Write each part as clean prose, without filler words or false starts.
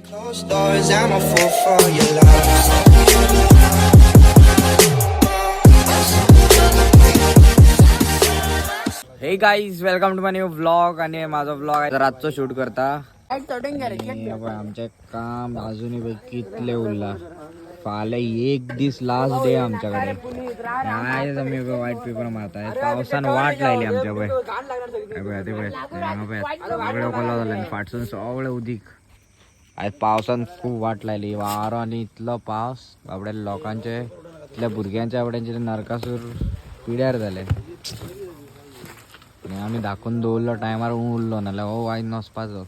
Closed doors, I'm a fool for your love. Hey guys welcome to my new vlog. आणि माझा vlog आहे रातचं shoot करता. आमचे काम अजूनही कितले उरला फाले एक दिस लास्ट डे आमच्याकडे. मी व्हाईट पेपर मारताय पावसान वाट लागली आमच्या फाटसून सगळे उदीक. आज पावसान खूप वाट लागली वारो आणि इतलो पावस बाबड्या लोकांचे इथल्या भुरग्यांच्या आवड्यांचे नरकासूर पिड्यार झाले. आणि आम्ही दाखवून दवरलो टायमार उरलो नाल्यार हो वायट नसपाचो.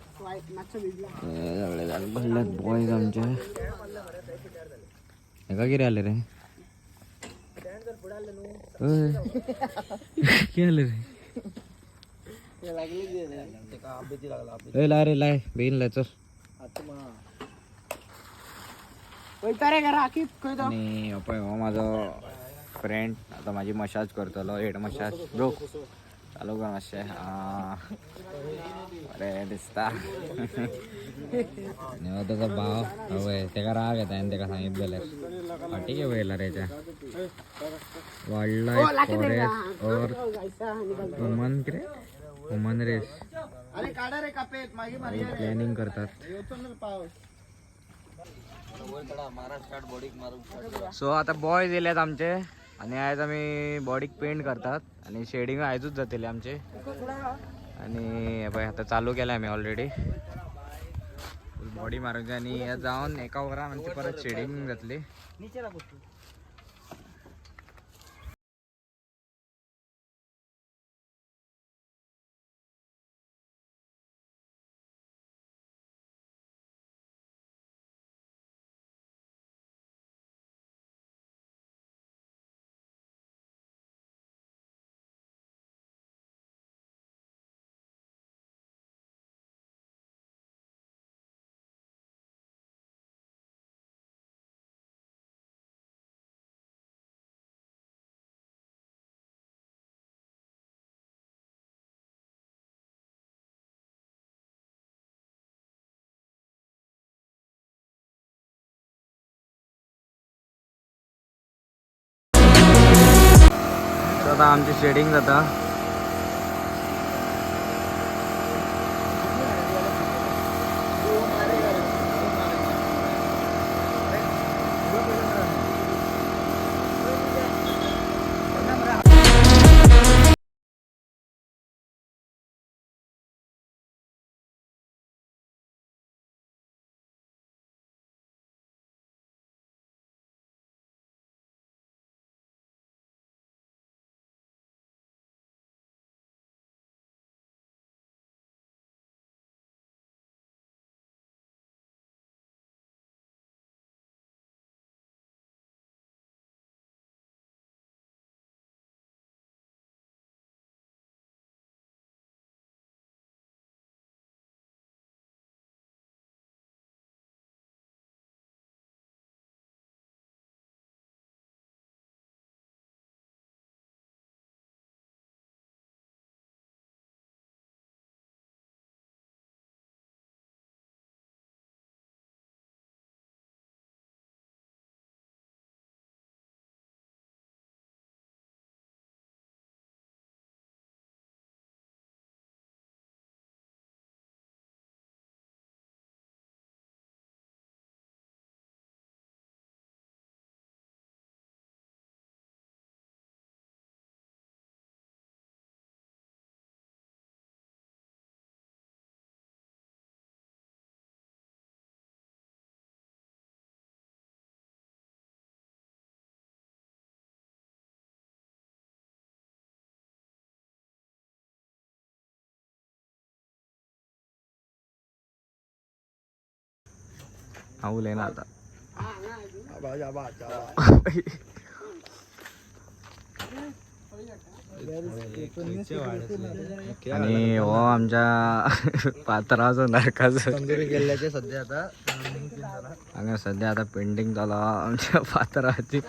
बॉयज आमचे हेका कितें जालें रे कितें जालें रे लाय रे लाय बेगीन लाय चल. आणि पळय हो माझो फ्रेंड आता माझी मसाज करतलो हेड मसाज ब्रो चालू कर मातशें. बरें दिसता. आणि हो ताचो भाव हवय तेका राग येता आनी तेका सांगितलें फाटी घे वयला रेच्या वाईल्ड लायफ फॉरेस्ट और ह्युमन कितें ह्युमन रेस प्लॅनिंग करतात. सो आता बॉयज येयल्यात आमचे आणि आयज आमी बॉडीक पेंट करतात आणि शेडिंग आयजूच जातले आमचे. आणि पळय आता चालू केलं आम्ही ऑलरेडी बॉडी मारूंक जाय आणि हे जावन एका वरान आमची परत शेडिंग जातली. आता आमची शेडिंग जाता. आऊल आहे ना आता. आणि हो आमच्या पात्राचं नरकाचं गेल्याचे सध्या आता सध्या आता पेंटिंग झाला आमच्या पात्राची.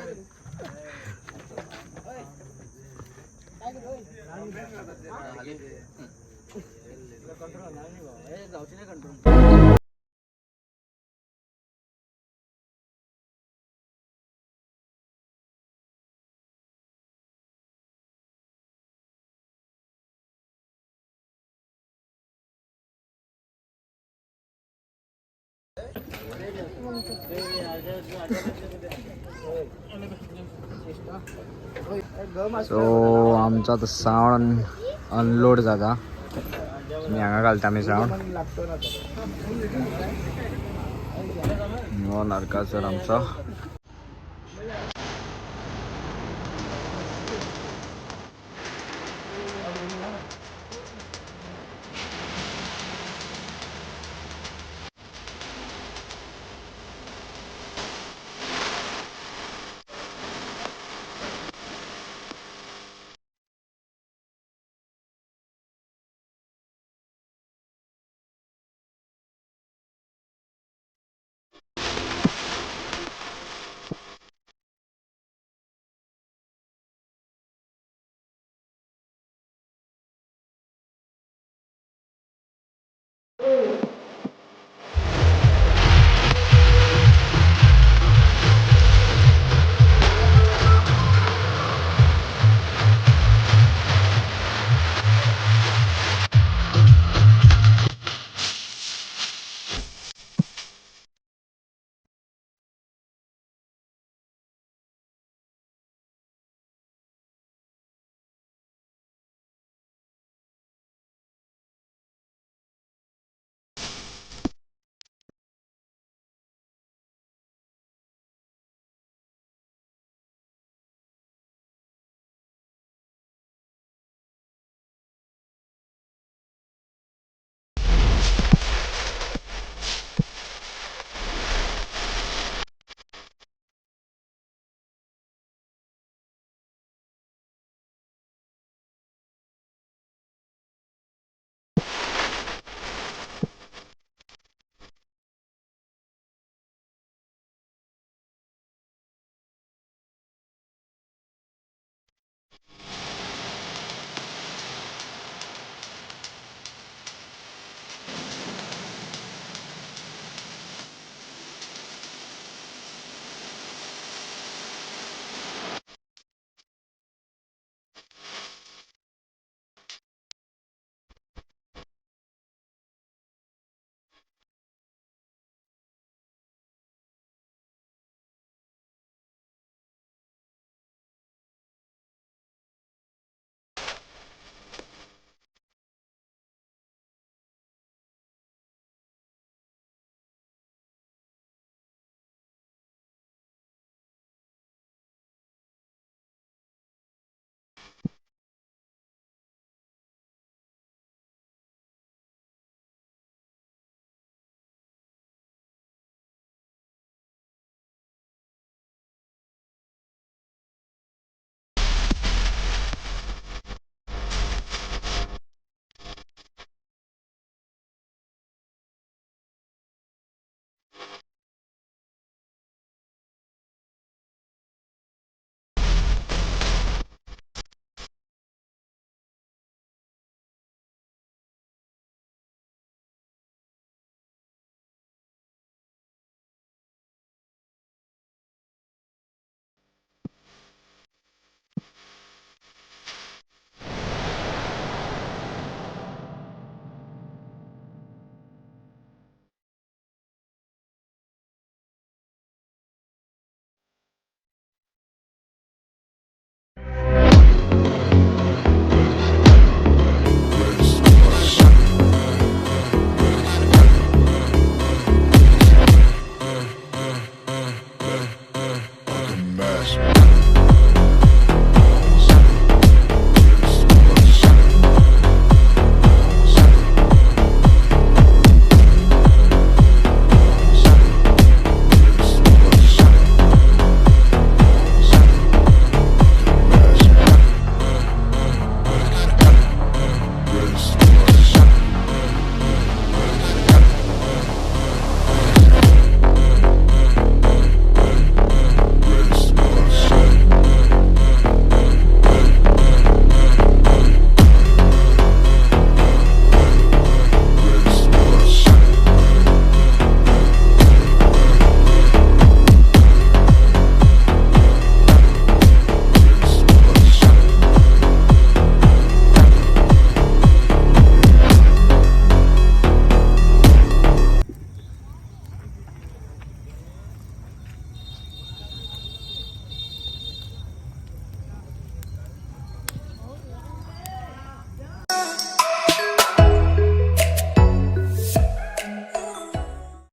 सो आमचा तर साऊंड अनलोड जाता. मी हांगा घालता मी साऊंड नारका सर आमचा.